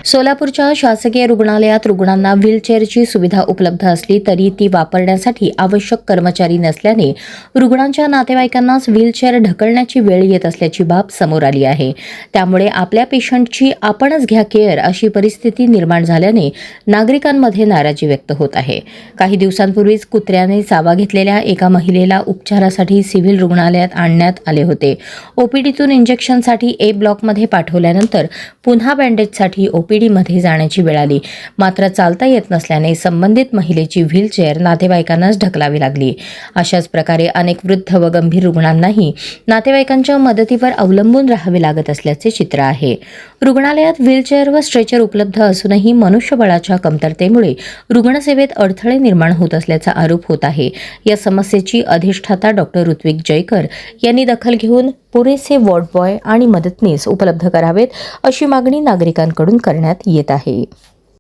सोलापूरच्या शासकीय रुग्णालयात रुग्णांना व्हीलचेअरची सुविधा उपलब्ध असली तरी ती वापरण्यासाठी आवश्यक कर्मचारी नसल्याने रुग्णांच्या नातेवाईकांनाच व्हीलचेअर ढकलण्याची वेळ येत असल्याची बाब समोर आली आहे। त्यामुळे आपल्या पेशंटची आपणच घ्या केअर अशी परिस्थिती निर्माण झाल्याने नागरिकांमध्ये नाराजी व्यक्त होत आहे। काही दिवसांपूर्वीच कुत्र्याने चावा घेतलेल्या एका महिलेला उपचारासाठी सिव्हिल रुग्णालयात आणण्यात आले होते। ओपीडीतून इंजेक्शनसाठी ए ब्लॉकमध्ये पाठवल्यानंतर पुन्हा बँडेजसाठी ओपीडीमध्ये जाण्याची वेळ आली। मात्र चालता येत नसल्याने संबंधित महिलेची व्हीलचेअर नातेवाईकांनाच ढकलावी लागली। अशाच प्रकारे अनेक वृद्ध व गंभीर रुग्णांनाही नातेवाईकांच्या मदतीवर अवलंबून राहावे लागत असल्याचे चित्र आहे। रुग्णालयात व्हीलचेअर व स्ट्रेचर उपलब्ध असूनही मनुष्यबळाच्या कमतरतेमुळे रुग्णसेवेत अडथळे निर्माण होत असल्याचा आरोप होत आहे। या समस्येची अधिष्ठाता डॉक्टर ऋत्विक जयकर यांनी दखल घेऊन पुरेसे वॉर्ड बॉय आणि मदतनीस उपलब्ध करावेत अशी मागणी नागरिकांकडून करण्यात येत आहे।